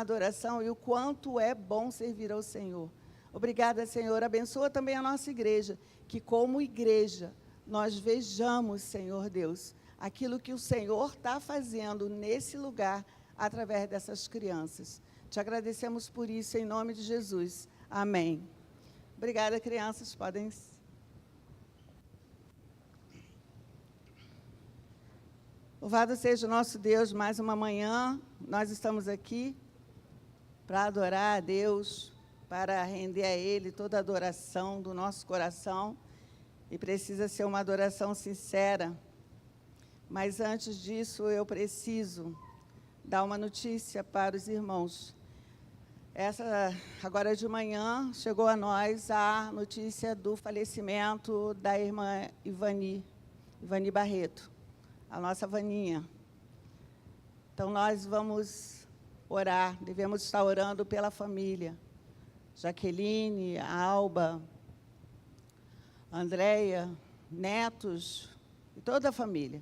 adoração e o quanto é bom servir ao Senhor. Obrigada, Senhor. Abençoa também a nossa igreja, que como igreja nós vejamos, Senhor Deus, aquilo que o Senhor está fazendo nesse lugar através dessas crianças. Te agradecemos por isso, em nome de Jesus. Amém. Obrigada, crianças. Podem... Louvado seja o nosso Deus, mais uma manhã, nós estamos aqui para adorar a Deus, para render a Ele toda a adoração do nosso coração, e precisa ser uma adoração sincera. Mas antes disso, eu preciso dar uma notícia para os irmãos. Agora de manhã, chegou a nós a notícia do falecimento da irmã Ivani Barreto, a nossa Vaninha. Então, nós vamos orar, devemos estar orando pela família. Jaqueline, Alba, Andréia, netos e toda a família.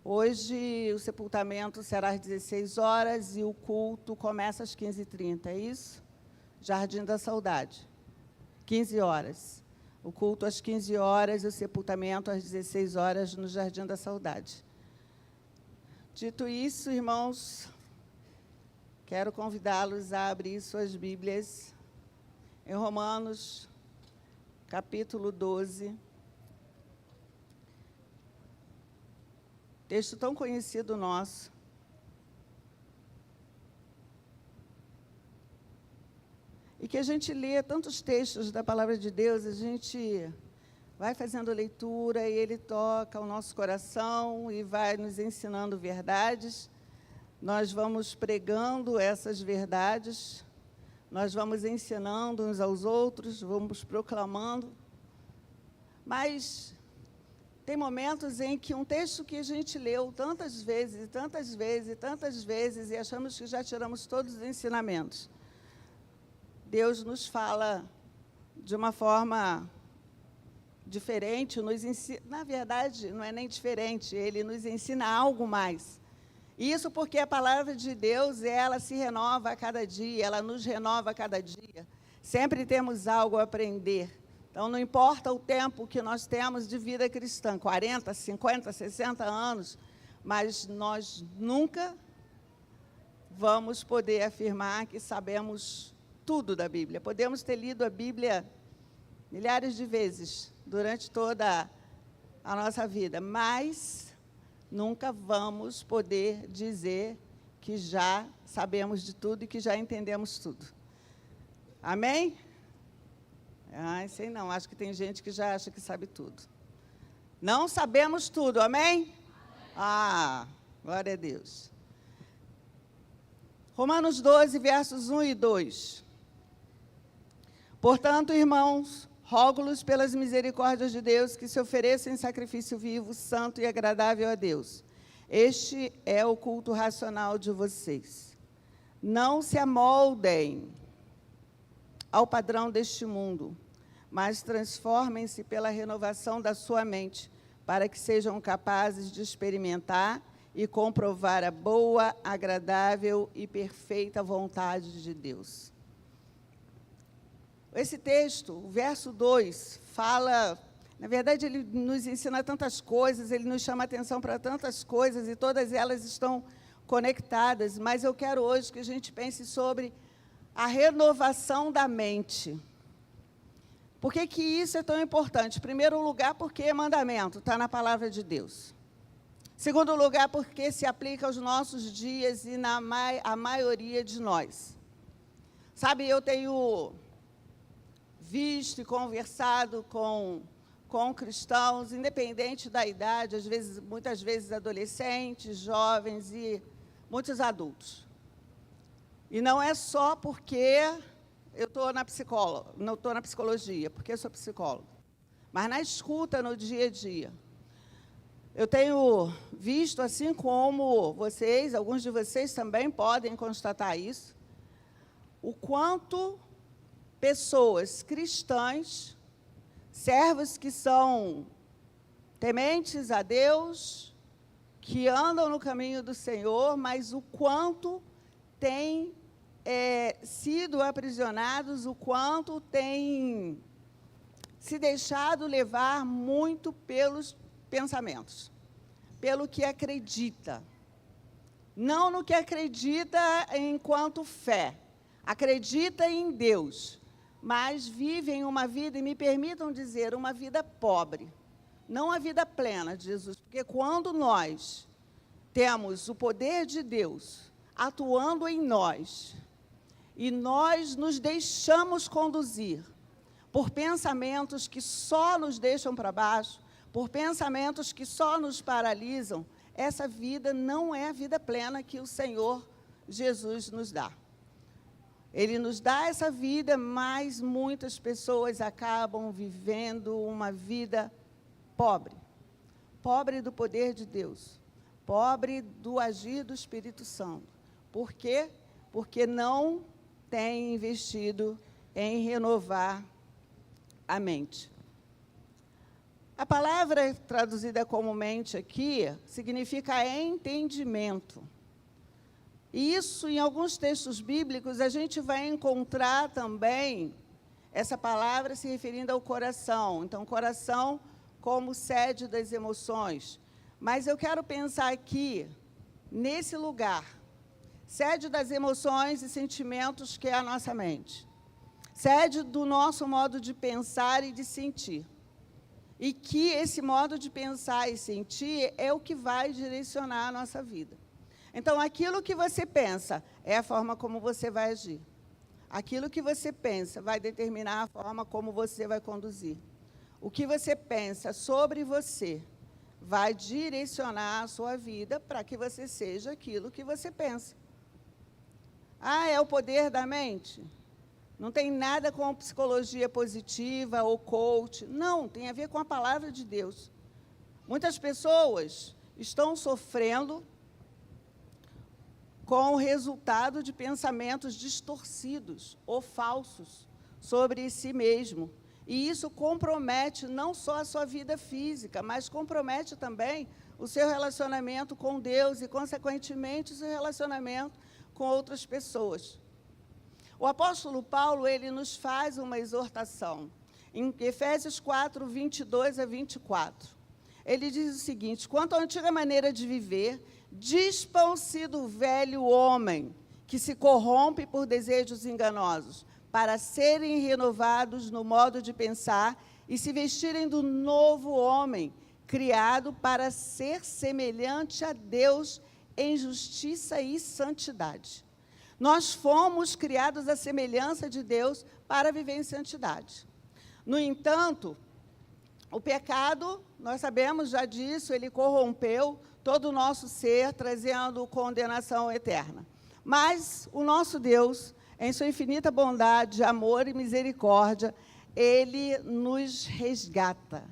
Hoje, o sepultamento será às 16 horas e o culto começa às 15h30, é isso? Jardim da Saudade, 15 horas. O culto às 15 horas e o sepultamento às 16 horas no Jardim da Saudade. Dito isso, irmãos, quero convidá-los a abrir suas Bíblias em Romanos, capítulo 12. Texto tão conhecido nosso. E que a gente lê tantos textos da Palavra de Deus, a gente vai fazendo leitura e ele toca o nosso coração e vai nos ensinando verdades. Nós vamos pregando essas verdades, nós vamos ensinando uns aos outros, vamos proclamando. Mas tem momentos em que um texto que a gente leu tantas vezes, tantas vezes, tantas vezes, e achamos que já tiramos todos os ensinamentos. Deus nos fala de uma forma diferente, nos ensina, na verdade, não é nem diferente, Ele nos ensina algo mais. Isso porque a palavra de Deus, ela se renova a cada dia, ela nos renova a cada dia. Sempre temos algo a aprender. Então, não importa o tempo que nós temos de vida cristã, 40, 50, 60 anos, mas nós nunca vamos poder afirmar que sabemos tudo da Bíblia. Podemos ter lido a Bíblia milhares de vezes durante toda a nossa vida, mas nunca vamos poder dizer que já sabemos de tudo e que já entendemos tudo. Amém? Sei não, acho que tem gente que já acha que sabe tudo. Não sabemos tudo, amém? Glória a Deus. Romanos 12, versos 1 e 2. Portanto, irmãos, rogo-los pelas misericórdias de Deus que se ofereçam em sacrifício vivo, santo e agradável a Deus. Este é o culto racional de vocês. Não se amoldem ao padrão deste mundo, mas transformem-se pela renovação da sua mente, para que sejam capazes de experimentar e comprovar a boa, agradável e perfeita vontade de Deus. Esse texto, o verso 2, fala, na verdade, ele nos ensina tantas coisas, ele nos chama a atenção para tantas coisas, e todas elas estão conectadas, mas eu quero hoje que a gente pense sobre a renovação da mente. Por que que isso é tão importante? Em primeiro lugar, porque é mandamento, está na palavra de Deus. Em segundo lugar, porque se aplica aos nossos dias e a maioria de nós. Sabe, eu tenho visto e conversado com cristãos, independente da idade, muitas vezes adolescentes, jovens e muitos adultos. E não é só porque eu estou na psicologia, porque eu sou psicóloga, mas na escuta, no dia a dia. Eu tenho visto, assim como vocês, alguns de vocês também podem constatar isso, o quanto pessoas cristãs, servos que são tementes a Deus, que andam no caminho do Senhor, mas o quanto têm sido aprisionados, o quanto têm se deixado levar muito pelos pensamentos, pelo que acredita. Não no que acredita enquanto fé, acredita em Deus, mas vivem uma vida, e me permitam dizer, uma vida pobre, não a vida plena de Jesus, porque quando nós temos o poder de Deus atuando em nós, e nós nos deixamos conduzir por pensamentos que só nos deixam para baixo, por pensamentos que só nos paralisam, essa vida não é a vida plena que o Senhor Jesus nos dá. Ele nos dá essa vida, mas muitas pessoas acabam vivendo uma vida pobre. Pobre do poder de Deus, pobre do agir do Espírito Santo. Por quê? Porque não tem investido em renovar a mente. A palavra traduzida como mente aqui significa entendimento. E isso, em alguns textos bíblicos, a gente vai encontrar também essa palavra se referindo ao coração. Então, coração como sede das emoções. Mas eu quero pensar aqui, nesse lugar, sede das emoções e sentimentos que é a nossa mente. Sede do nosso modo de pensar e de sentir. E que esse modo de pensar e sentir é o que vai direcionar a nossa vida. Então, aquilo que você pensa é a forma como você vai agir. Aquilo que você pensa vai determinar a forma como você vai conduzir. O que você pensa sobre você vai direcionar a sua vida para que você seja aquilo que você pensa. Ah, é o poder da mente? Não tem nada com psicologia positiva ou coach. Não, tem a ver com a palavra de Deus. Muitas pessoas estão sofrendo com o resultado de pensamentos distorcidos ou falsos sobre si mesmo. E isso compromete não só a sua vida física, mas compromete também o seu relacionamento com Deus e, consequentemente, o seu relacionamento com outras pessoas. O apóstolo Paulo, ele nos faz uma exortação. Em Efésios 4, 22 a 24. Ele diz o seguinte: quanto à antiga maneira de viver, dispam-se do velho homem, que se corrompe por desejos enganosos, para serem renovados no modo de pensar e se vestirem do novo homem, criado para ser semelhante a Deus em justiça e santidade. Nós fomos criados à semelhança de Deus para viver em santidade. No entanto, o pecado, nós sabemos já disso, ele corrompeu todo o nosso ser, trazendo condenação eterna. Mas o nosso Deus, em sua infinita bondade, amor e misericórdia, ele nos resgata.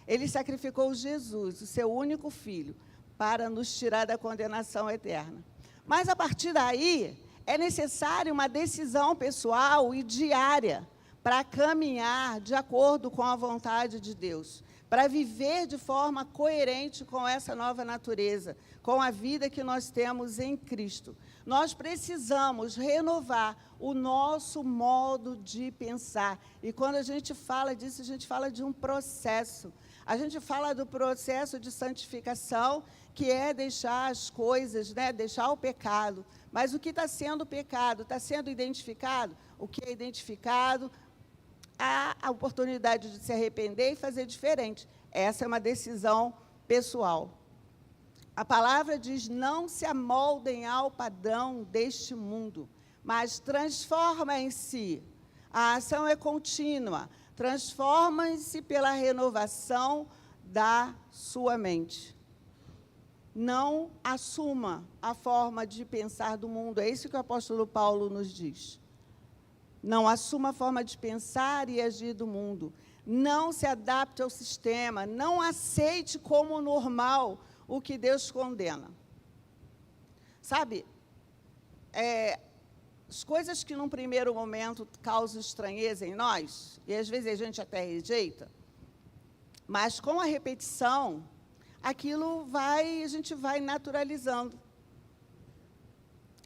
Ele sacrificou Jesus, o seu único filho, para nos tirar da condenação eterna. Mas, a partir daí, é necessária uma decisão pessoal e diária para caminhar de acordo com a vontade de Deus, para viver de forma coerente com essa nova natureza, com a vida que nós temos em Cristo. Nós precisamos renovar o nosso modo de pensar. E quando a gente fala disso, a gente fala de um processo. A gente fala do processo de santificação, que é deixar as coisas, né, deixar o pecado. Mas o que está sendo pecado? Está sendo identificado? O que é identificado? Há a oportunidade de se arrepender e fazer diferente. Essa é uma decisão pessoal. A palavra diz: não se amoldem ao padrão deste mundo, mas transformem-se. A ação é contínua. Transformem-se pela renovação da sua mente. Não assuma a forma de pensar do mundo. É isso que o apóstolo Paulo nos diz. Não assuma a forma de pensar e agir do mundo. Não se adapte ao sistema. Não aceite como normal o que Deus condena. Sabe, as coisas que num primeiro momento causam estranheza em nós, e às vezes a gente até rejeita, mas com a repetição, aquilo a gente vai naturalizando.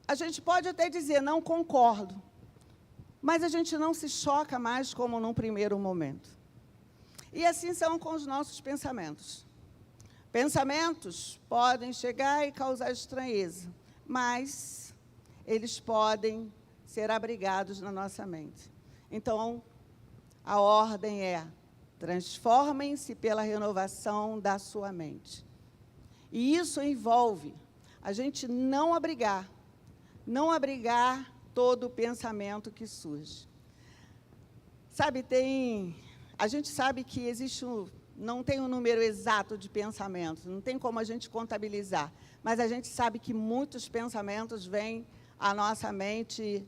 A gente pode até dizer: não concordo, mas a gente não se choca mais como num primeiro momento. E assim são com os nossos pensamentos. Pensamentos podem chegar e causar estranheza, mas eles podem ser abrigados na nossa mente. Então, a ordem é: transformem-se pela renovação da sua mente. E isso envolve a gente não abrigar todo o pensamento que surge. Sabe, a gente sabe que não tem um número exato de pensamentos, não tem como a gente contabilizar, mas a gente sabe que muitos pensamentos vêm à nossa mente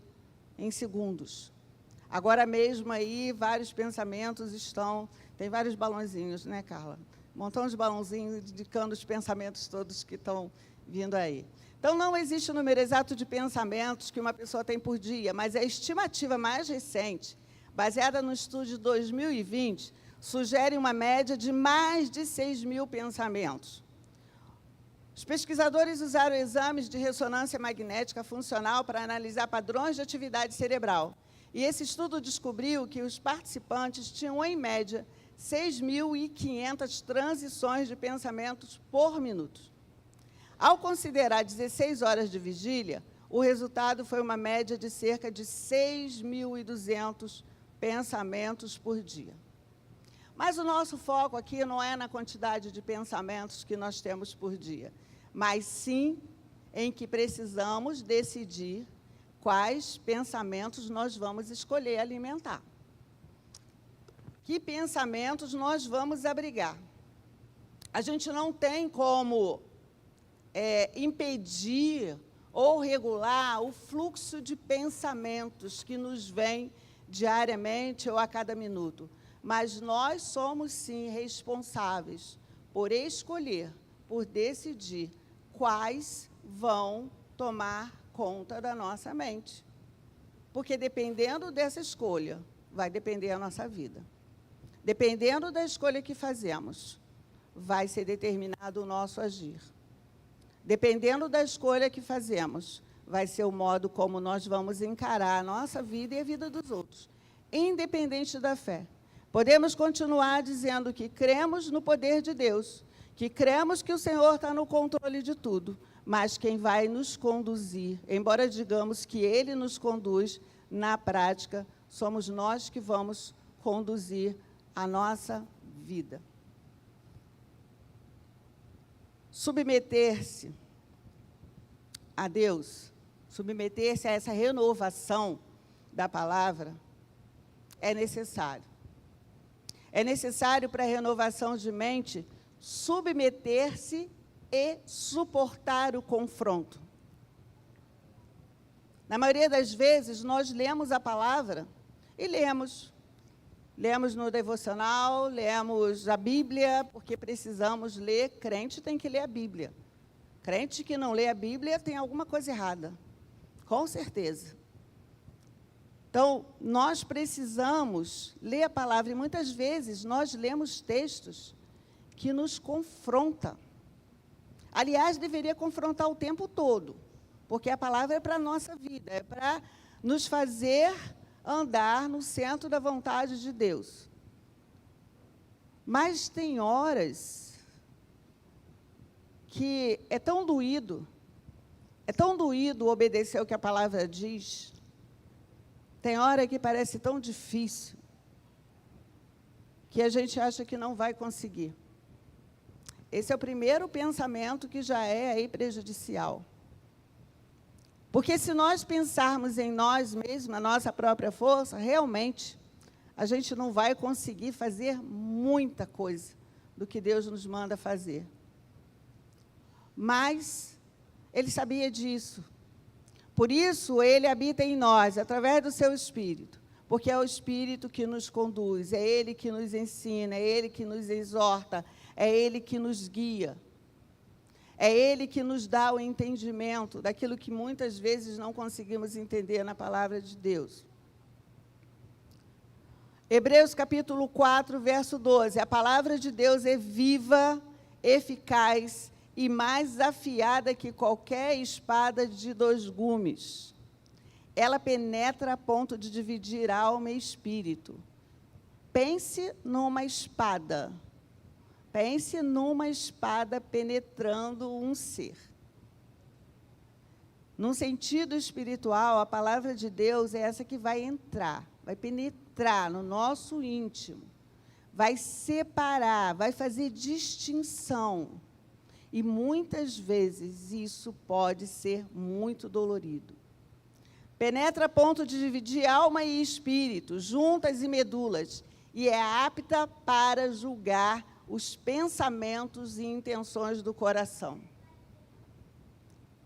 em segundos. Agora mesmo aí, vários pensamentos tem vários balãozinhos, né, Carla? Um montão de balãozinhos indicando os pensamentos todos que estão vindo aí. Então, não existe o número exato de pensamentos que uma pessoa tem por dia, mas a estimativa mais recente, baseada no estudo de 2020, sugere uma média de mais de 6.000 pensamentos. Os pesquisadores usaram exames de ressonância magnética funcional para analisar padrões de atividade cerebral. E esse estudo descobriu que os participantes tinham, em média, 6.500 transições de pensamentos por minuto. Ao considerar 16 horas de vigília, o resultado foi uma média de cerca de 6.200 pensamentos por dia. Mas o nosso foco aqui não é na quantidade de pensamentos que nós temos por dia, mas sim em que precisamos decidir quais pensamentos nós vamos escolher alimentar. Que pensamentos nós vamos abrigar? A gente não tem como impedir ou regular o fluxo de pensamentos que nos vem diariamente ou a cada minuto. Mas nós somos, sim, responsáveis por escolher, por decidir quais vão tomar conta da nossa mente. Porque, dependendo dessa escolha, vai depender a nossa vida. Dependendo da escolha que fazemos, vai ser determinado o nosso agir. Dependendo da escolha que fazemos, vai ser o modo como nós vamos encarar a nossa vida e a vida dos outros, independente da fé. Podemos continuar dizendo que cremos no poder de Deus, que cremos que o Senhor está no controle de tudo, mas quem vai nos conduzir, embora digamos que Ele nos conduz, na prática, somos nós que vamos conduzir a nossa vida. Submeter-se a Deus, submeter-se a essa renovação da palavra, é necessário. É necessário para a renovação de mente submeter-se e suportar o confronto. Na maioria das vezes, nós lemos a palavra e lemos no devocional, lemos a Bíblia, porque precisamos ler. Crente tem que ler a Bíblia. Crente que não lê a Bíblia tem alguma coisa errada, com certeza. Então, nós precisamos ler a palavra, e muitas vezes nós lemos textos que nos confrontam. Aliás, deveria confrontar o tempo todo, porque a palavra é para a nossa vida, é para nos fazer andar no centro da vontade de Deus. Mas tem horas que é tão doído obedecer o que a palavra diz. Tem hora que parece tão difícil, que a gente acha que não vai conseguir. Esse é o primeiro pensamento que já é aí prejudicial. Porque se nós pensarmos em nós mesmos, na nossa própria força, realmente, a gente não vai conseguir fazer muita coisa do que Deus nos manda fazer. Mas Ele sabia disso. Por isso, Ele habita em nós, através do seu Espírito. Porque é o Espírito que nos conduz, é Ele que nos ensina, é Ele que nos exorta, é Ele que nos guia. É Ele que nos dá o entendimento daquilo que muitas vezes não conseguimos entender na palavra de Deus. Hebreus capítulo 4, verso 12. A palavra de Deus é viva, eficaz e mais afiada que qualquer espada de 2 gumes. ela penetra a ponto de dividir alma e espírito. Pense numa espada. Pense numa espada penetrando um ser. Num sentido espiritual, a palavra de Deus é essa que vai entrar, vai penetrar no nosso íntimo, vai separar, vai fazer distinção. E muitas vezes isso pode ser muito dolorido. Penetra a ponto de dividir alma e espírito, juntas e medulas, e é apta para julgar os pensamentos e intenções do coração.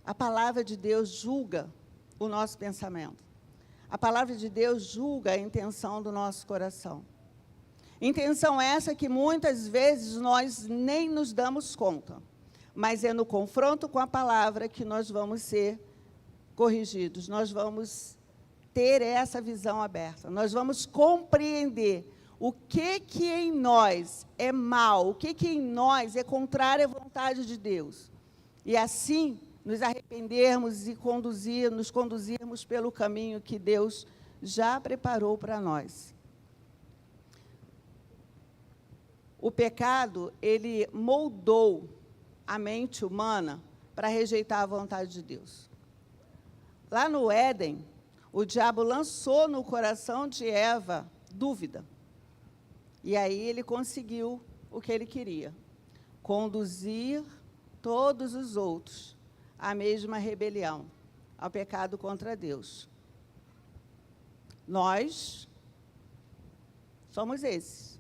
A palavra de Deus julga o nosso pensamento. A palavra de Deus julga a intenção do nosso coração. Intenção essa que muitas vezes nós nem nos damos conta, mas é no confronto com a palavra que nós vamos ser corrigidos, nós vamos ter essa visão aberta, nós vamos compreender o que em nós é mal, o que em nós é contrário à vontade de Deus. E assim, nos arrependermos e nos conduzirmos pelo caminho que Deus já preparou para nós. O pecado, ele moldou a mente humana para rejeitar a vontade de Deus. Lá no Éden, o diabo lançou no coração de Eva dúvida. E aí ele conseguiu o que ele queria: conduzir todos os outros à mesma rebelião, ao pecado contra Deus. Nós somos esses.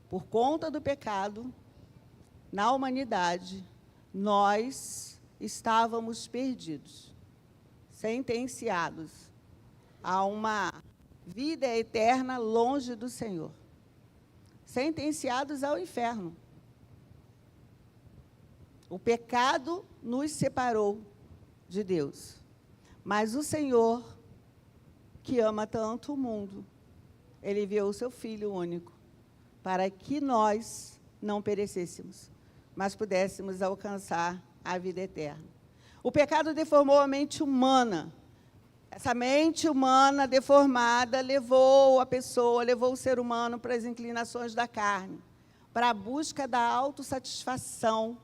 Por conta do pecado, na humanidade, nós estávamos perdidos, sentenciados a uma vida eterna longe do Senhor, sentenciados ao inferno. O pecado nos separou de Deus, mas o Senhor, que ama tanto o mundo, Ele enviou o seu Filho único, para que nós não perecêssemos, mas pudéssemos alcançar a vida eterna. O pecado deformou a mente humana. Essa mente humana deformada levou a pessoa, levou o ser humano para as inclinações da carne, para a busca da autossatisfação,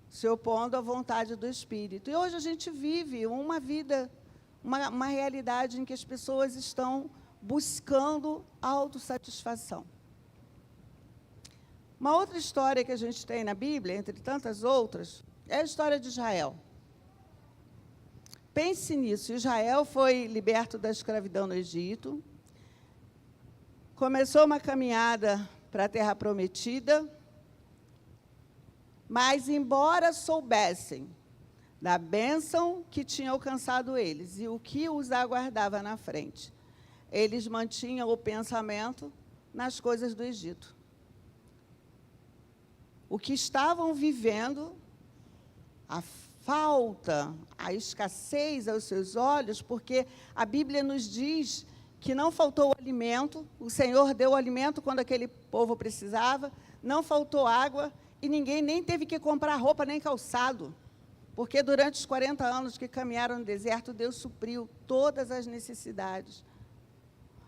se opondo à vontade do Espírito. E hoje a gente vive uma vida, uma realidade em que as pessoas estão buscando autossatisfação. Uma outra história que a gente tem na Bíblia, entre tantas outras, é a história de Israel. Pense nisso. Israel foi liberto da escravidão no Egito, começou uma caminhada para a Terra Prometida, mas, embora soubessem da bênção que tinha alcançado eles e o que os aguardava na frente, eles mantinham o pensamento nas coisas do Egito. O que estavam vivendo, a falta, a escassez aos seus olhos, porque a Bíblia nos diz que não faltou alimento, o Senhor deu alimento quando aquele povo precisava, não faltou água, e ninguém nem teve que comprar roupa nem calçado, porque durante os 40 anos que caminharam no deserto, Deus supriu todas as necessidades.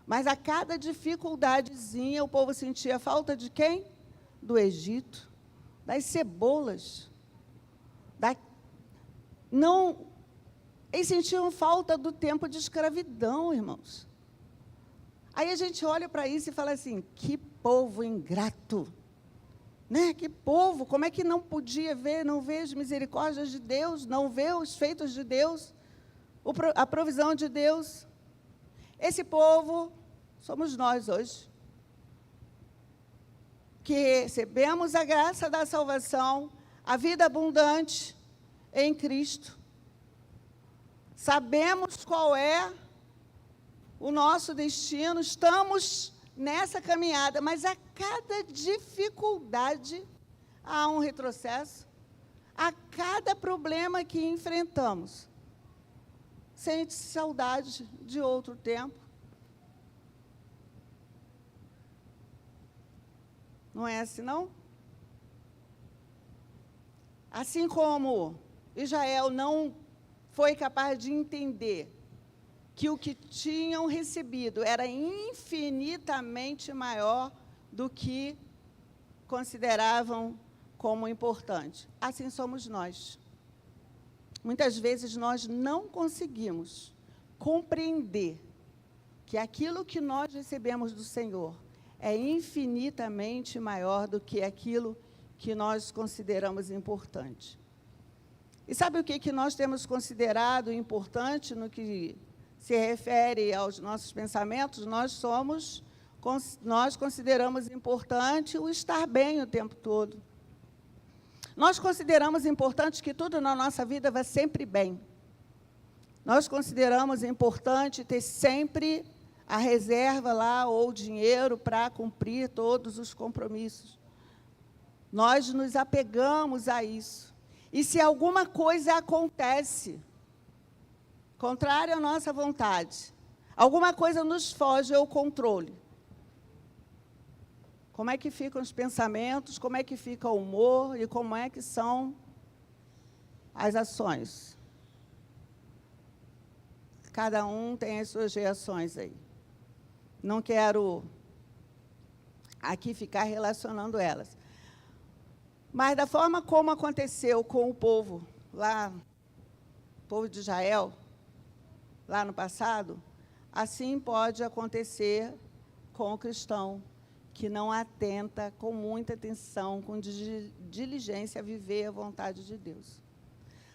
Mas a cada dificuldadezinha, o povo sentia falta de quem? Do Egito, das cebolas, eles sentiam falta do tempo de escravidão, irmãos. Aí a gente olha para isso e fala assim, que povo ingrato, né? Que povo, como é que não podia ver, não ver as misericórdias de Deus, não ver os feitos de Deus, a provisão de Deus? Esse povo somos nós hoje, que recebemos a graça da salvação, a vida abundante em Cristo. Sabemos qual é o nosso destino, estamos nessa caminhada, mas a cada dificuldade há um retrocesso, a cada problema que enfrentamos, sente saudade de outro tempo. Não é assim, não? Assim como Israel não foi capaz de entender que o que tinham recebido era infinitamente maior do que consideravam como importante. Assim somos nós. Muitas vezes nós não conseguimos compreender que aquilo que nós recebemos do Senhor é infinitamente maior do que aquilo que nós consideramos importante. E sabe o que nós temos considerado importante no que se refere aos nossos pensamentos? Nós consideramos importante o estar bem o tempo todo. Nós consideramos importante que tudo na nossa vida vá sempre bem. Nós consideramos importante ter sempre a reserva lá, ou dinheiro, para cumprir todos os compromissos. Nós nos apegamos a isso. E se alguma coisa acontece, contrária à nossa vontade, alguma coisa nos foge ao controle, como é que ficam os pensamentos, como é que fica o humor e como é que são as ações? Cada um tem as suas reações aí. Não quero aqui ficar relacionando elas. Mas da forma como aconteceu com o povo lá, o povo de Israel, lá no passado, assim pode acontecer com o cristão, que não atenta com muita atenção, com diligência a viver a vontade de Deus.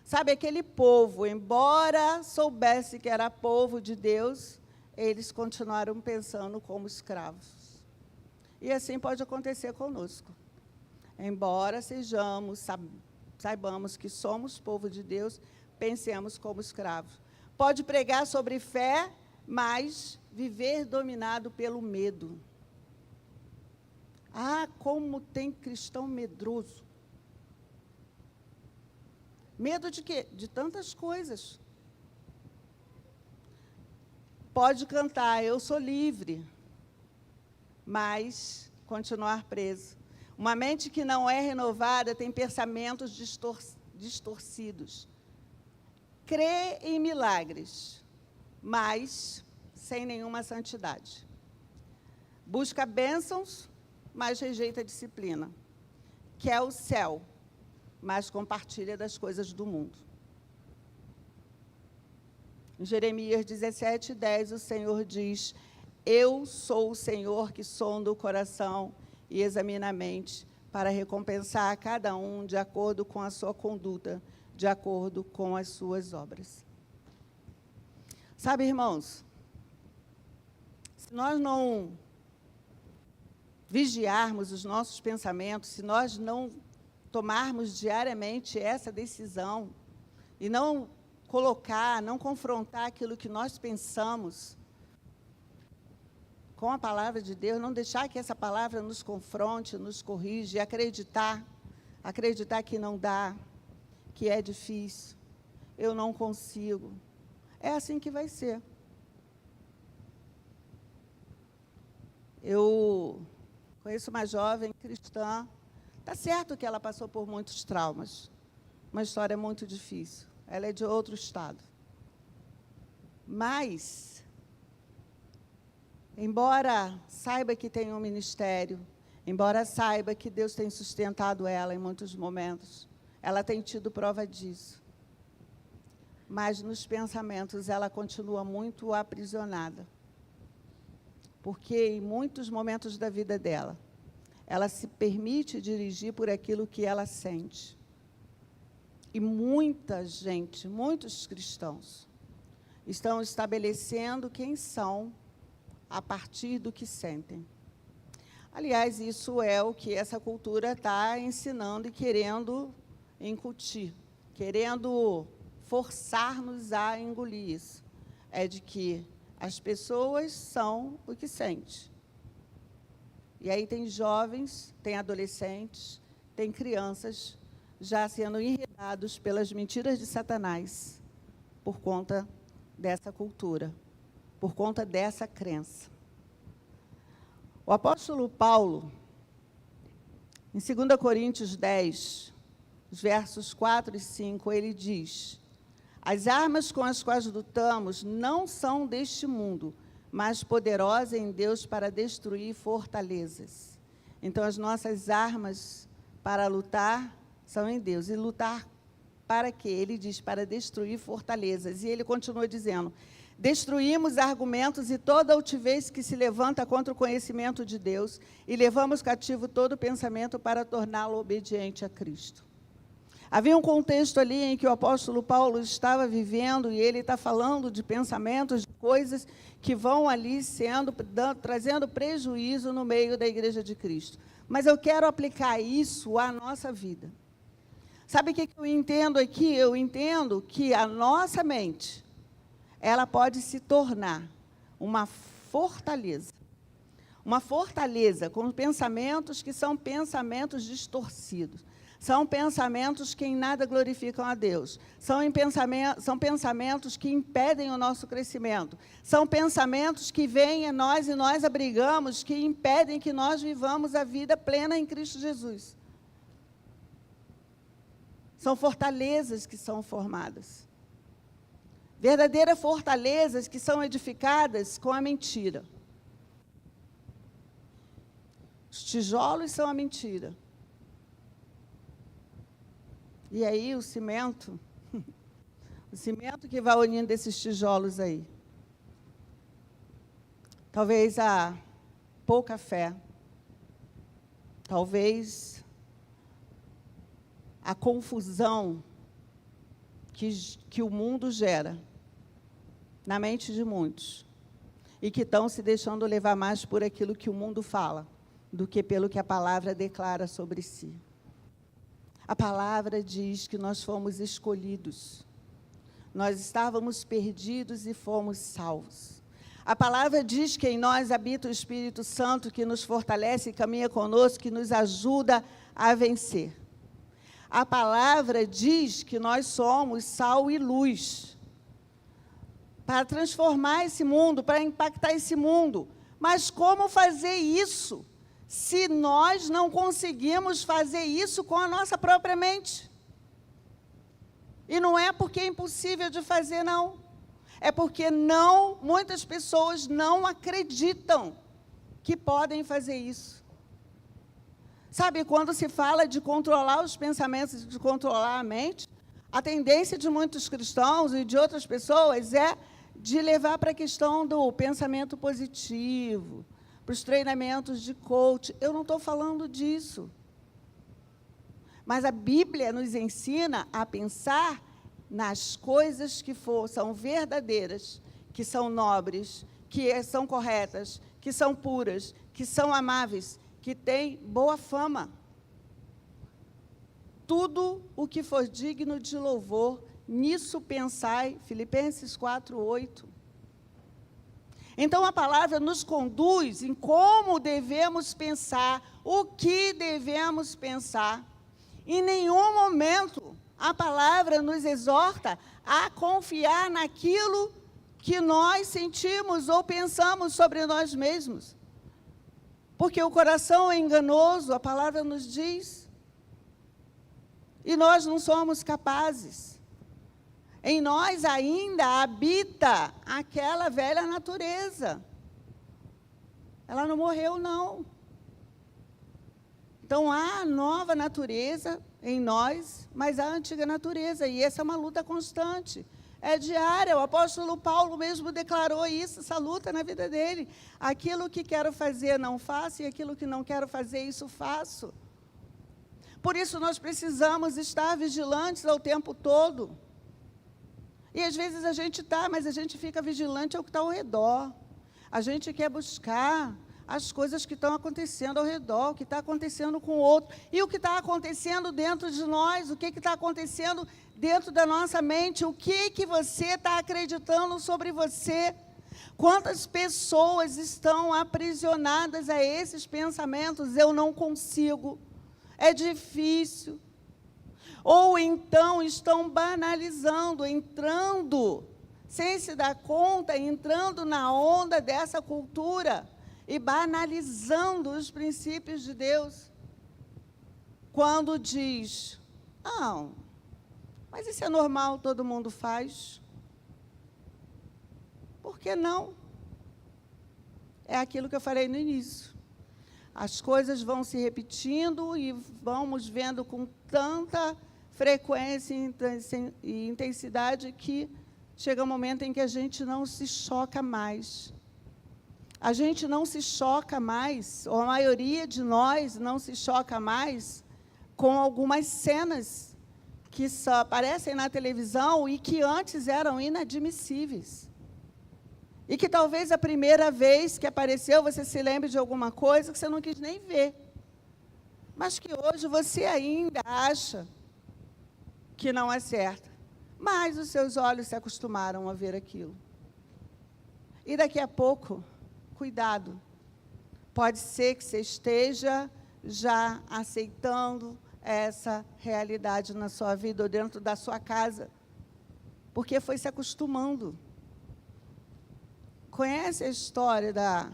Sabe, aquele povo, embora soubesse que era povo de Deus, eles continuaram pensando como escravos. E assim pode acontecer conosco. Embora saibamos que somos povo de Deus, pensemos como escravos. Pode pregar sobre fé, mas viver dominado pelo medo. Ah, como tem cristão medroso. Medo de quê? De tantas coisas. Pode cantar, eu sou livre, mas continuar preso. Uma mente que não é renovada tem pensamentos distorcidos. Crê em milagres, mas sem nenhuma santidade. Busca bênçãos, mas rejeita a disciplina. Quer o céu, mas compartilha das coisas do mundo. Em Jeremias 17:10, o Senhor diz: eu sou o Senhor que sonda o coração e examina a mente, para recompensar a cada um de acordo com a sua conduta, de acordo com as suas obras. Sabe, irmãos, se nós não vigiarmos os nossos pensamentos, se nós não tomarmos diariamente essa decisão e não colocar, não confrontar aquilo que nós pensamos com a palavra de Deus, não deixar que essa palavra nos confronte, nos corrige, acreditar que não dá, que é difícil, eu não consigo. É assim que vai ser. Eu conheço uma jovem cristã, está certo que ela passou por muitos traumas, uma história muito difícil, ela é de outro estado. Mas, embora saiba que tem um ministério, embora saiba que Deus tem sustentado ela em muitos momentos, ela tem tido prova disso. Mas nos pensamentos ela continua muito aprisionada. Porque em muitos momentos da vida dela, ela se permite dirigir por aquilo que ela sente. E muita gente, muitos cristãos, estão estabelecendo quem são a partir do que sentem. Aliás, isso é o que essa cultura está ensinando e querendo incutir, querendo forçar-nos a engolir isso. É de que as pessoas são o que sentem. E aí tem jovens, tem adolescentes, tem crianças já sendo enredados pelas mentiras de Satanás por conta dessa cultura, por conta dessa crença. O apóstolo Paulo, em 2 Coríntios 10, os versos 4 e 5, ele diz: As armas com as quais lutamos não são deste mundo, mas poderosas em Deus para destruir fortalezas. Então, as nossas armas para lutar são em Deus. E lutar para quê? Ele diz, para destruir fortalezas. E ele continua dizendo, destruímos argumentos e toda altivez que se levanta contra o conhecimento de Deus e levamos cativo todo pensamento para torná-lo obediente a Cristo. Havia um contexto ali em que o apóstolo Paulo estava vivendo e ele está falando de pensamentos, de coisas que vão ali trazendo prejuízo no meio da igreja de Cristo. Mas eu quero aplicar isso à nossa vida. Sabe o que eu entendo aqui? Eu entendo que a nossa mente, ela pode se tornar uma fortaleza. Uma fortaleza com pensamentos que são pensamentos distorcidos. São pensamentos que em nada glorificam a Deus. São pensamentos que impedem o nosso crescimento. São pensamentos que vêm em nós e nós abrigamos, que impedem que nós vivamos a vida plena em Cristo Jesus. São fortalezas que são formadas. Verdadeiras fortalezas que são edificadas com a mentira. Os tijolos são a mentira. E aí o cimento que vai unindo esses tijolos aí. Talvez a pouca fé, talvez a confusão que o mundo gera na mente de muitos e que estão se deixando levar mais por aquilo que o mundo fala do que pelo que a palavra declara sobre si. A palavra diz que nós fomos escolhidos. Nós estávamos perdidos e fomos salvos. A palavra diz que em nós habita o Espírito Santo, que nos fortalece e caminha conosco, que nos ajuda a vencer. A palavra diz que nós somos sal e luz, para transformar esse mundo, para impactar esse mundo. Mas como fazer isso? Se nós não conseguimos fazer isso com a nossa própria mente. E não é porque é impossível de fazer, não. É porque muitas pessoas não acreditam que podem fazer isso. Sabe, quando se fala de controlar os pensamentos, de controlar a mente, a tendência de muitos cristãos e de outras pessoas é de levar para a questão do pensamento positivo, para os treinamentos de coach. Eu não estou falando disso. Mas a Bíblia nos ensina a pensar nas coisas que são verdadeiras, que são nobres, que são corretas, que são puras, que são amáveis, que têm boa fama. Tudo o que for digno de louvor, nisso pensai, Filipenses 4:8. Então, a palavra nos conduz em como devemos pensar, o que devemos pensar. Em nenhum momento a palavra nos exorta a confiar naquilo que nós sentimos ou pensamos sobre nós mesmos. Porque o coração é enganoso, a palavra nos diz. E nós não somos capazes. Em nós ainda habita aquela velha natureza. Ela não morreu, não. Então, há a nova natureza em nós, mas há a antiga natureza. E essa é uma luta constante. É diária. O apóstolo Paulo mesmo declarou isso, essa luta na vida dele. Aquilo que quero fazer, não faço, e aquilo que não quero fazer, isso faço. Por isso, nós precisamos estar vigilantes ao tempo todo. E, às vezes, a gente está, mas a gente fica vigilante ao que está ao redor. A gente quer buscar as coisas que estão acontecendo ao redor, o que está acontecendo com o outro. E o que está acontecendo dentro de nós, o que está acontecendo dentro da nossa mente, o que você está acreditando sobre você. Quantas pessoas estão aprisionadas a esses pensamentos? Eu não consigo, é difícil. Ou então estão banalizando, entrando, sem se dar conta, entrando na onda dessa cultura e banalizando os princípios de Deus. Quando diz, não, Mas isso é normal, todo mundo faz. Por que não? É aquilo que eu falei no início. As coisas vão se repetindo e vamos vendo com tanta frequência e intensidade que chega um momento em que a gente não se choca mais. A gente não se choca mais, ou a maioria de nós não se choca mais com algumas cenas que só aparecem na televisão e que antes eram inadmissíveis. E que talvez a primeira vez que apareceu, você se lembre de alguma coisa que você não quis nem ver. Mas que hoje você ainda acha que não é certa. Mas os seus olhos se acostumaram a ver aquilo. E daqui a pouco, cuidado, pode ser que você esteja já aceitando essa realidade na sua vida ou dentro da sua casa, porque foi se acostumando. Conhece a história da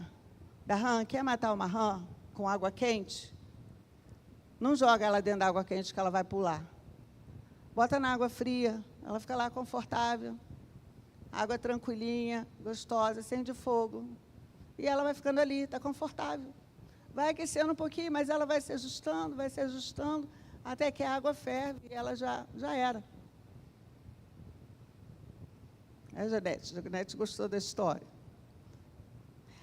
rã? Quer matar uma rã com água quente? Não joga ela dentro da água quente que ela vai pular. Bota na água fria, ela fica lá confortável, água tranquilinha, gostosa, acende fogo. E ela vai ficando ali, está confortável. Vai aquecendo um pouquinho, mas ela vai se ajustando, até que a água ferve e ela já era. A Janete gostou da história.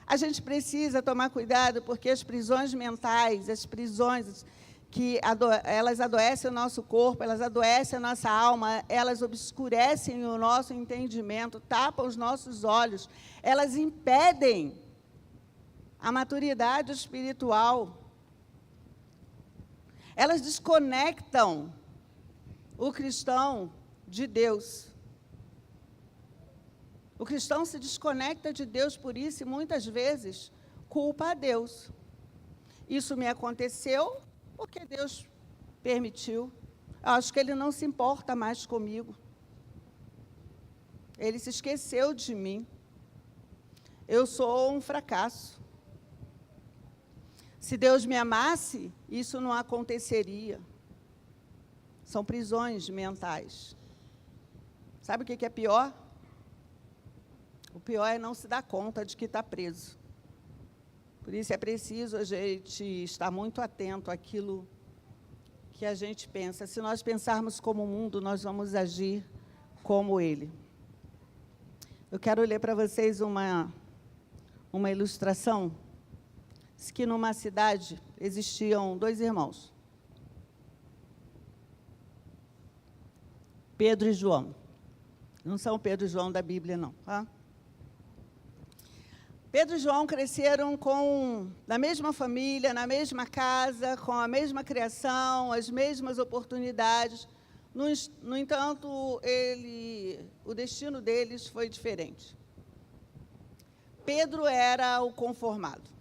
A gente precisa tomar cuidado, porque as prisões mentais, as prisões que elas adoecem o nosso corpo, elas adoecem a nossa alma, elas obscurecem o nosso entendimento, tapam os nossos olhos, elas impedem a maturidade espiritual. Elas desconectam o cristão de Deus. O cristão se desconecta de Deus por isso e muitas vezes culpa a Deus. Isso me aconteceu porque Deus permitiu. Eu acho que Ele não se importa mais comigo. Ele se esqueceu de mim. Eu sou um fracasso. Se Deus me amasse, isso não aconteceria. São prisões mentais. Sabe o que é pior? O pior é não se dar conta de que está preso. Por isso é preciso a gente estar muito atento àquilo que a gente pensa. Se nós pensarmos como o mundo, nós vamos agir como ele. Eu quero ler para vocês uma ilustração. Diz que numa cidade existiam 2 irmãos, Pedro e João. Não são Pedro e João da Bíblia, não. Tá? Pedro e João cresceram na mesma família, na mesma casa, com a mesma criação, as mesmas oportunidades. No entanto, o destino deles foi diferente. Pedro era o conformado.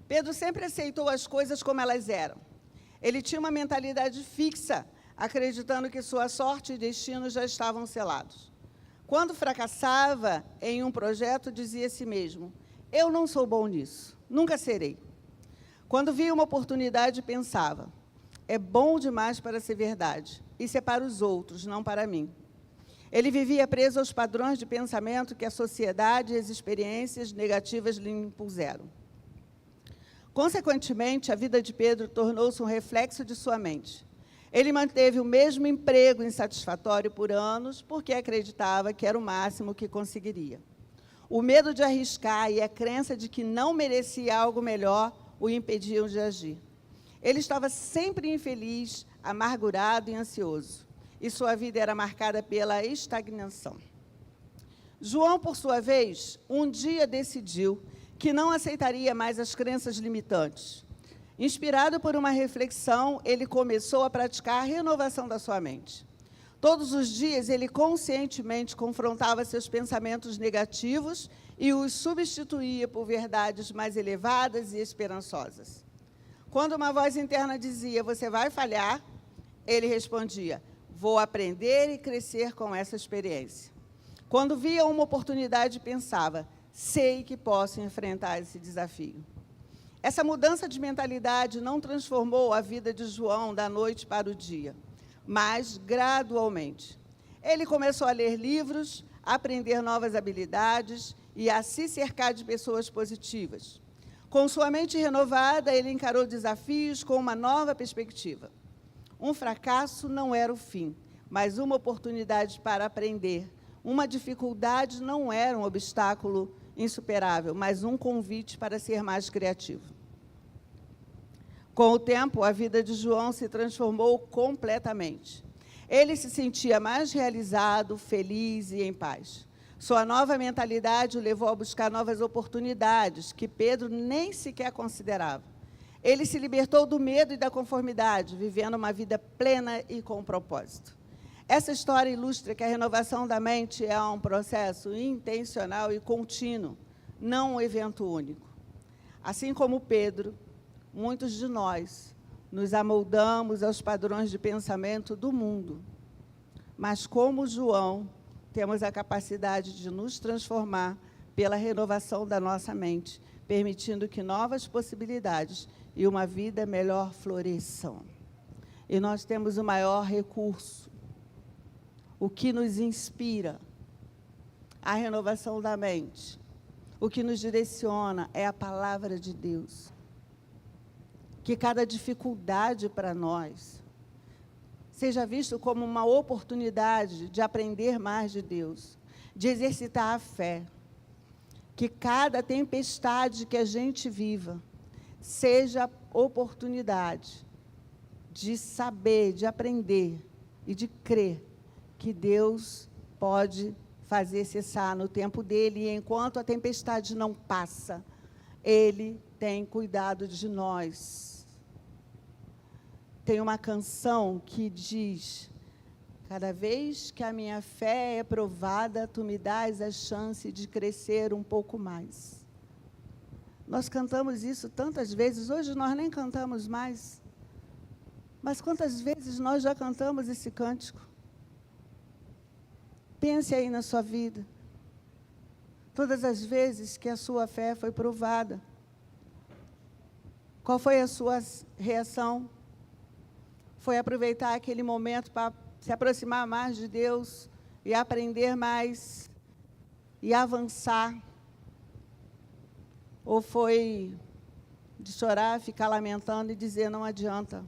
Pedro sempre aceitou as coisas como elas eram. Ele tinha uma mentalidade fixa, acreditando que sua sorte e destino já estavam selados. Quando fracassava em um projeto, dizia a si mesmo: eu não sou bom nisso, nunca serei. Quando via uma oportunidade, pensava: é bom demais para ser verdade, isso é para os outros, não para mim. Ele vivia preso aos padrões de pensamento que a sociedade e as experiências negativas lhe impuseram. Consequentemente, a vida de Pedro tornou-se um reflexo de sua mente. Ele manteve o mesmo emprego insatisfatório por anos, porque acreditava que era o máximo que conseguiria. O medo de arriscar e a crença de que não merecia algo melhor o impediam de agir. Ele estava sempre infeliz, amargurado e ansioso, e sua vida era marcada pela estagnação. João, por sua vez, um dia decidiu que não aceitaria mais as crenças limitantes. Inspirado por uma reflexão, ele começou a praticar a renovação da sua mente. Todos os dias, ele conscientemente confrontava seus pensamentos negativos e os substituía por verdades mais elevadas e esperançosas. Quando uma voz interna dizia: você vai falhar, ele respondia: vou aprender e crescer com essa experiência. Quando via uma oportunidade, pensava: sei que posso enfrentar esse desafio. Essa mudança de mentalidade não transformou a vida de João da noite para o dia, mas, gradualmente, Ele começou a ler livros, a aprender novas habilidades e a se cercar de pessoas positivas. Com sua mente renovada, ele encarou desafios com uma nova perspectiva. Um fracasso não era o fim, mas uma oportunidade para aprender. Uma dificuldade não era um obstáculo insuperável, mas um convite para ser mais criativo. Com o tempo, a vida de João se transformou completamente. Ele se sentia mais realizado, feliz e em paz. Sua nova mentalidade o levou a buscar novas oportunidades que Pedro nem sequer considerava. Ele se libertou do medo e da conformidade, vivendo uma vida plena e com propósito. Essa história ilustra que a renovação da mente é um processo intencional e contínuo, não um evento único. Assim como Pedro, muitos de nós nos amoldamos aos padrões de pensamento do mundo. Mas, como João, temos a capacidade de nos transformar pela renovação da nossa mente, permitindo que novas possibilidades e uma vida melhor floresçam. E nós temos o maior recurso, o que nos inspira, a renovação da mente. O que nos direciona é a palavra de Deus. Que cada dificuldade para nós seja visto como uma oportunidade de aprender mais de Deus, de exercitar a fé. Que cada tempestade que a gente viva seja oportunidade de saber, de aprender e de crer que Deus pode fazer cessar no tempo dele, e enquanto a tempestade não passa, Ele tem cuidado de nós. Tem uma canção que diz: cada vez que a minha fé é provada, tu me dás a chance de crescer um pouco mais. Nós cantamos isso tantas vezes, hoje nós nem cantamos mais. Mas quantas vezes nós já cantamos esse cântico? Pense aí na sua vida. Todas as vezes que a sua fé foi provada, qual foi a sua reação? Foi aproveitar aquele momento para se aproximar mais de Deus e aprender mais e avançar? Ou foi de chorar, ficar lamentando e dizer: não adianta,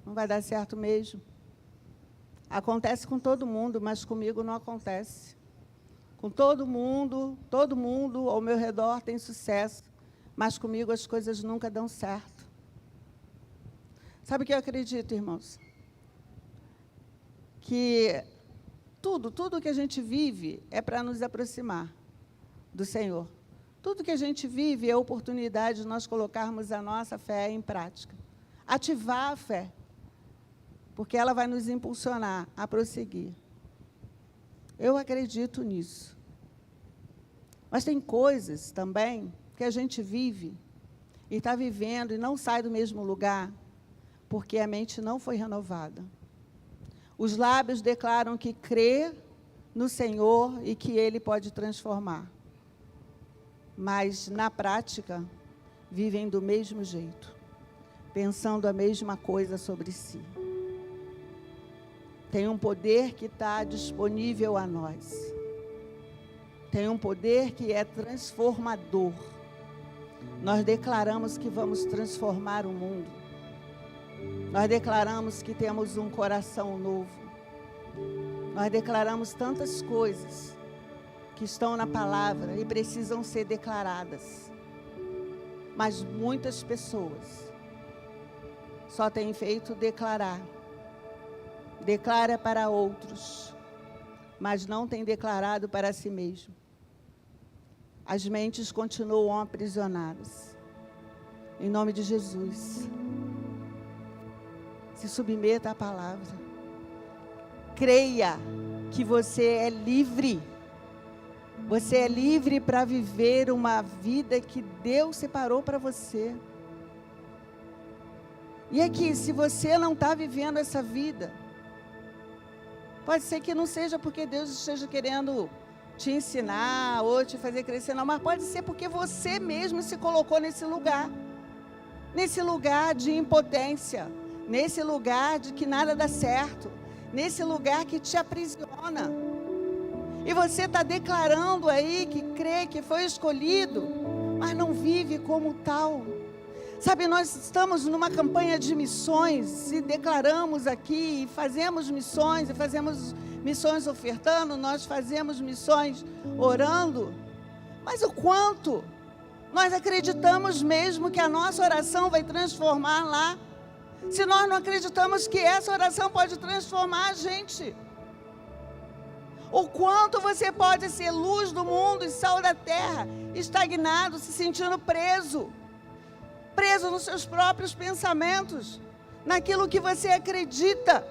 não vai dar certo mesmo? Acontece com todo mundo, mas comigo não acontece. Com todo mundo ao meu redor tem sucesso, mas comigo as coisas nunca dão certo. Sabe o que eu acredito, irmãos? Que tudo que a gente vive é para nos aproximar do Senhor. Tudo que a gente vive é a oportunidade de nós colocarmos a nossa fé em prática. Ativar a fé, porque ela vai nos impulsionar a prosseguir. Eu acredito nisso. Mas tem coisas também que a gente vive e está vivendo e não sai do mesmo lugar, porque a mente não foi renovada. Os lábios declaram que crê no Senhor e que Ele pode transformar. Mas, na prática, vivem do mesmo jeito, pensando a mesma coisa sobre si. Tem um poder que está disponível a nós. Tem um poder que é transformador. Nós declaramos que vamos transformar o mundo. Nós declaramos que temos um coração novo. Nós declaramos tantas coisas que estão na palavra e precisam ser declaradas. Mas muitas pessoas só têm feito declarar. Declara para outros, mas não tem declarado para si mesmo. As mentes continuam aprisionadas. Em nome de Jesus, se submeta à palavra. Creia que você é livre. Você é livre para viver uma vida que Deus separou para você. E aqui, se você não está vivendo essa vida, pode ser que não seja porque Deus esteja querendo te ensinar ou te fazer crescer, não, mas pode ser porque você mesmo se colocou nesse lugar de impotência, nesse lugar de que nada dá certo, nesse lugar que te aprisiona. E você está declarando aí que crê que foi escolhido, mas não vive como tal. Sabe, nós estamos numa campanha de missões e declaramos aqui, e fazemos missões ofertando, nós fazemos missões orando, mas o quanto nós acreditamos mesmo que a nossa oração vai transformar lá, se nós não acreditamos que essa oração pode transformar a gente? O quanto você pode ser luz do mundo e sal da terra, estagnado, se sentindo preso nos seus próprios pensamentos, naquilo que você acredita.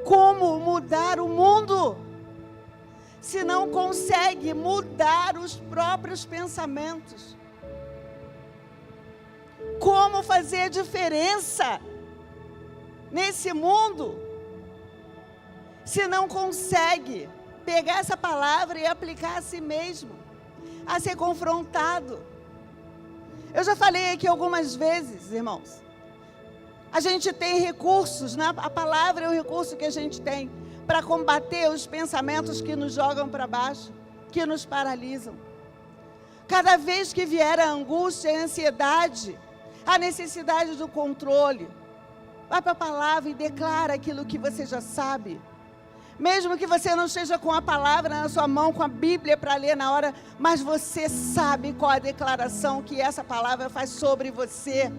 Como mudar o mundo, se não consegue mudar os próprios pensamentos? Como fazer diferença nesse mundo, se não consegue pegar essa palavra e aplicar a si mesmo, a ser confrontado? Eu já falei aqui algumas vezes, irmãos, a gente tem recursos, né? A palavra é o recurso que a gente tem para combater os pensamentos que nos jogam para baixo, que nos paralisam. Cada vez que vier a angústia, a ansiedade, a necessidade do controle, vai para a palavra e declara aquilo que você já sabe. Mesmo que você não esteja com a palavra na sua mão, com a Bíblia para ler na hora, mas você sabe qual a declaração que essa palavra faz sobre você.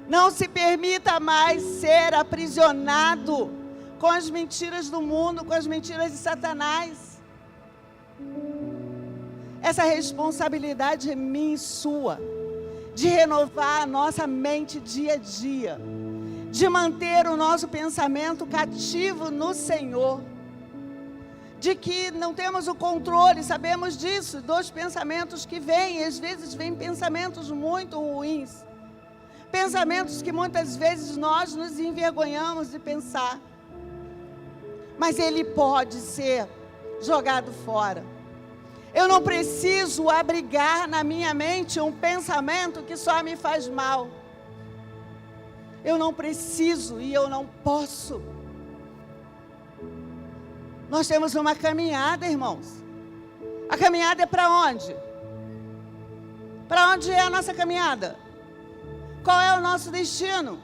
Não se permita mais ser aprisionado com as mentiras do mundo, com as mentiras de Satanás. Essa responsabilidade é minha e sua, de renovar a nossa mente dia a dia, de manter o nosso pensamento cativo no Senhor, de que não temos o controle, sabemos disso, dos pensamentos que vêm, às vezes vêm pensamentos muito ruins, pensamentos que muitas vezes nós nos envergonhamos de pensar, mas ele pode ser jogado fora. Eu não preciso abrigar na minha mente um pensamento que só me faz mal. Eu não preciso e eu não posso. Nós temos uma caminhada, irmãos. A caminhada é para onde? Para onde é a nossa caminhada? Qual é o nosso destino?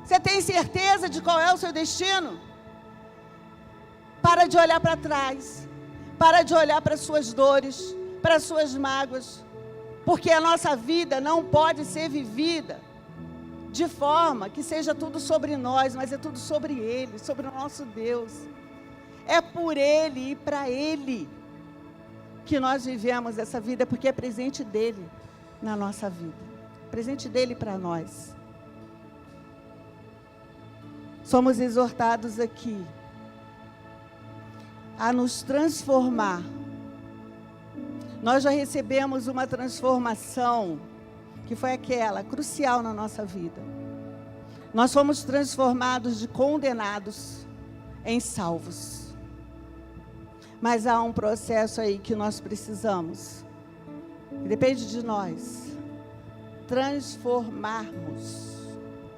Você tem certeza de qual é o seu destino? Para de olhar para trás. Para de olhar para as suas dores, para as suas mágoas. Porque a nossa vida não pode ser vivida de forma que seja tudo sobre nós, mas é tudo sobre Ele, sobre o nosso Deus. É por Ele e para Ele que nós vivemos essa vida, porque é presente dEle na nossa vida. Presente dEle para nós. Somos exortados aqui a nos transformar. Nós já recebemos uma transformação que foi aquela, crucial na nossa vida. Nós fomos transformados de condenados em salvos. Mas há um processo aí que nós precisamos, que depende de nós, transformarmos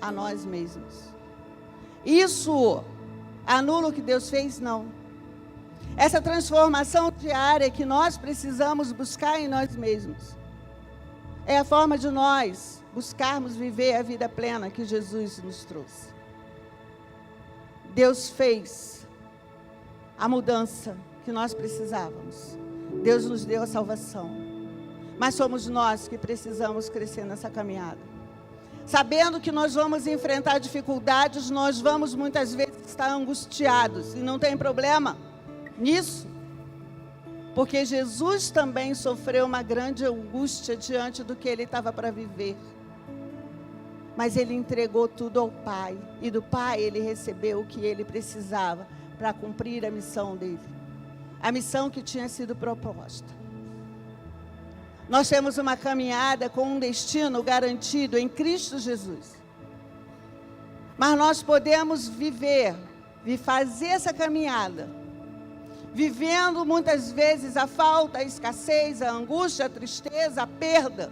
a nós mesmos. Isso anula o que Deus fez? Não. Essa transformação diária que nós precisamos buscar em nós mesmos é a forma de nós buscarmos viver a vida plena que Jesus nos trouxe. Deus fez a mudança que nós precisávamos. Deus nos deu a salvação. Mas somos nós que precisamos crescer nessa caminhada. Sabendo que nós vamos enfrentar dificuldades, nós vamos muitas vezes estar angustiados. E não tem problema nisso, porque Jesus também sofreu uma grande angústia diante do que ele estava para viver, mas ele entregou tudo ao Pai, e do Pai ele recebeu o que ele precisava para cumprir a missão dele, a missão que tinha sido proposta. Nós temos uma caminhada com um destino garantido em Cristo Jesus, mas nós podemos viver e fazer essa caminhada vivendo muitas vezes a falta, a escassez, a angústia, a tristeza, a perda,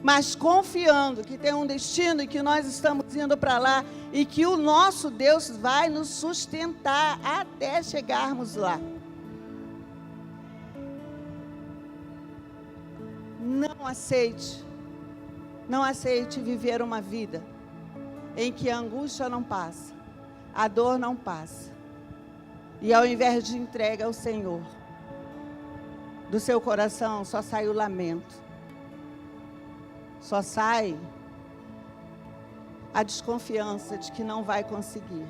mas confiando que tem um destino e que nós estamos indo para lá e que o nosso Deus vai nos sustentar até chegarmos lá. Não aceite viver uma vida em que a angústia não passa, a dor não passa. E ao invés de entrega ao Senhor, do seu coração só sai o lamento. Só sai a desconfiança de que não vai conseguir.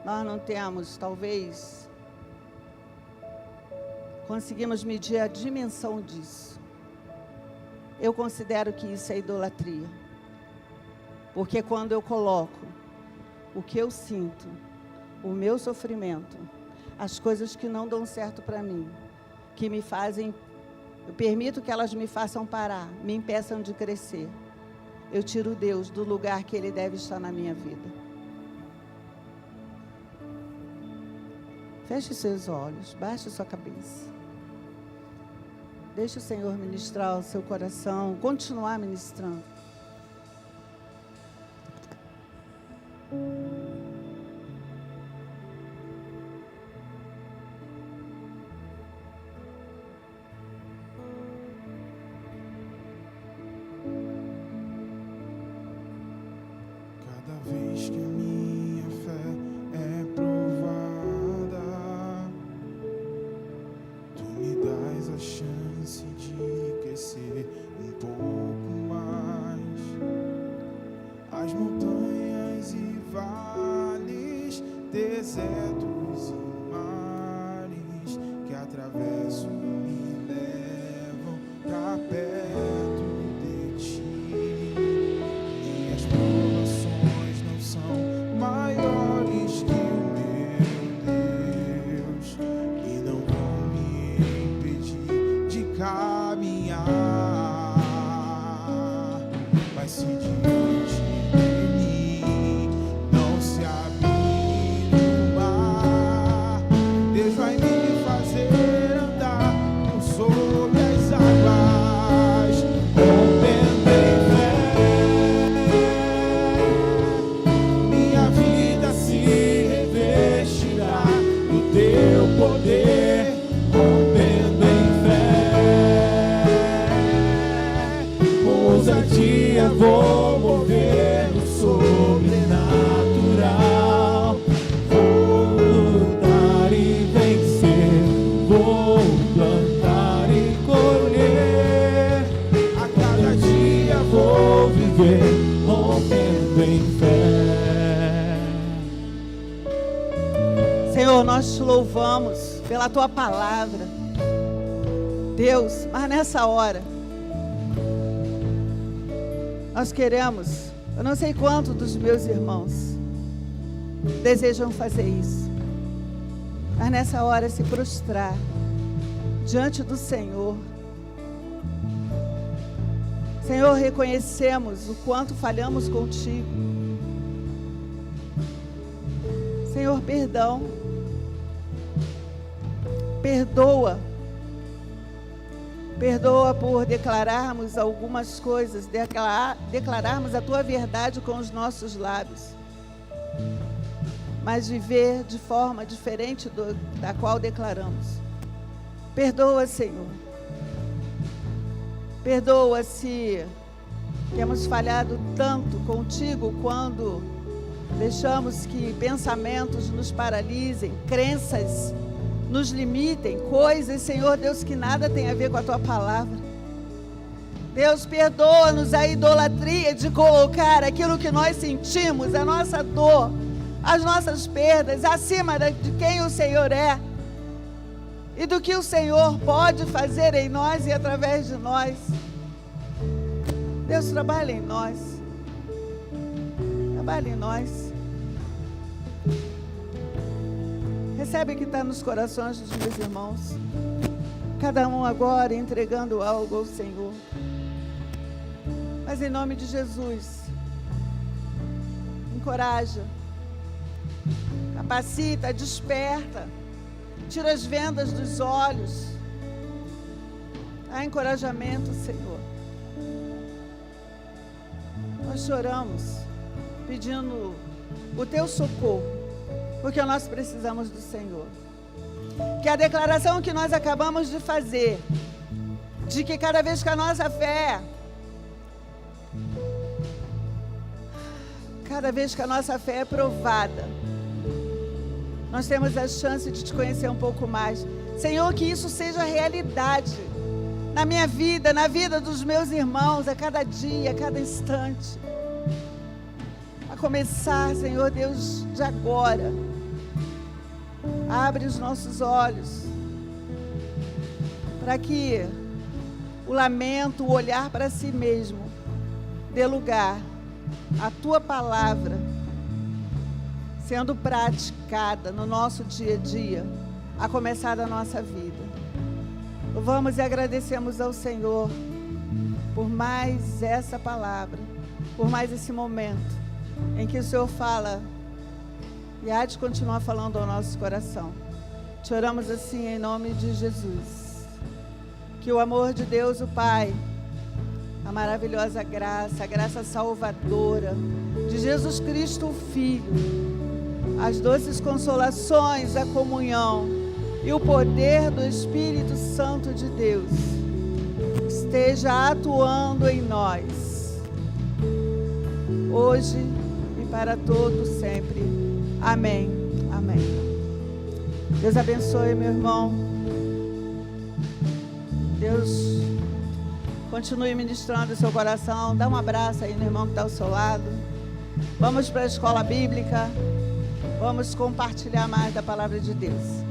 Nós não temos, talvez, conseguimos medir a dimensão disso. Eu considero que isso é idolatria. Porque quando eu coloco o que eu sinto, o meu sofrimento, as coisas que não dão certo para mim, que me fazem, eu permito que elas me façam parar, me impeçam de crescer, eu tiro Deus do lugar que Ele deve estar na minha vida. Feche seus olhos, baixe sua cabeça. Deixe o Senhor ministrar o seu coração, continuar ministrando. Cada vez que a minha fé é provada, tu me dás a chance de crescer um pouco mais. As montanhas e vales, desertos e mares que atravesso me levam pra perto de ti. Minhas provações não são maiores que o meu Deus e não vão me impedir de caminhar. Mas se diante de mim não se abrir o mar, Deus vai me fazer andar por sobre as águas, rompendo em fé. Minha vida se revestirá do teu poder, rompendo em fé. Com ousadia vou mover no sobrenatural. Vou lutar e vencer, vou plantar e colher. A cada dia vou viver, rompendo em fé. Senhor, nós te louvamos pela tua palavra, Deus, mas nessa hora, nós queremos, eu não sei quantos dos meus irmãos desejam fazer isso, mas nessa hora se prostrar diante do Senhor. Senhor, reconhecemos o quanto falhamos contigo. Senhor, perdão. Perdoa. Perdoa por declararmos algumas coisas, declararmos a tua verdade com os nossos lábios, mas viver de forma diferente da qual declaramos. Perdoa, Senhor. Perdoa se temos falhado tanto contigo quando deixamos que pensamentos nos paralisem, crenças nos limitem, coisas, Senhor Deus, que nada tem a ver com a tua palavra. Deus, perdoa-nos a idolatria de colocar aquilo que nós sentimos, a nossa dor, as nossas perdas, acima de quem o Senhor é e do que o Senhor pode fazer em nós e através de nós. Deus, trabalha em nós. Trabalha em nós. Recebe o que está nos corações dos meus irmãos. Cada um agora entregando algo ao Senhor. Mas em nome de Jesus, encoraja, capacita, desperta, tira as vendas dos olhos, Há encorajamento, Senhor. Nós choramos, pedindo o Teu socorro, porque nós precisamos do Senhor. Que a declaração que nós acabamos de fazer, de que cada vez que a nossa fé, é provada, nós temos a chance de Te conhecer um pouco mais. Senhor, que isso seja realidade na minha vida, na vida dos meus irmãos, a cada dia, a cada instante. A começar, Senhor Deus, de agora. Abre os nossos olhos para que o lamento, o olhar para si mesmo, dê lugar à Tua palavra sendo praticada no nosso dia a dia, a começar da nossa vida. Louvamos e agradecemos ao Senhor por mais essa palavra, por mais esse momento em que o Senhor fala e há de continuar falando ao nosso coração. Te oramos assim em nome de Jesus. Que o amor de Deus, o Pai, a maravilhosa graça, a graça salvadora de Jesus Cristo, o Filho, as doces consolações, a comunhão e o poder do Espírito Santo de Deus esteja atuando em nós, hoje e para todos sempre. Amém. Amém. Deus abençoe, meu irmão. Deus continue ministrando o seu coração. Dá um abraço aí no irmão que está ao seu lado. Vamos para a escola bíblica. Vamos compartilhar mais da palavra de Deus.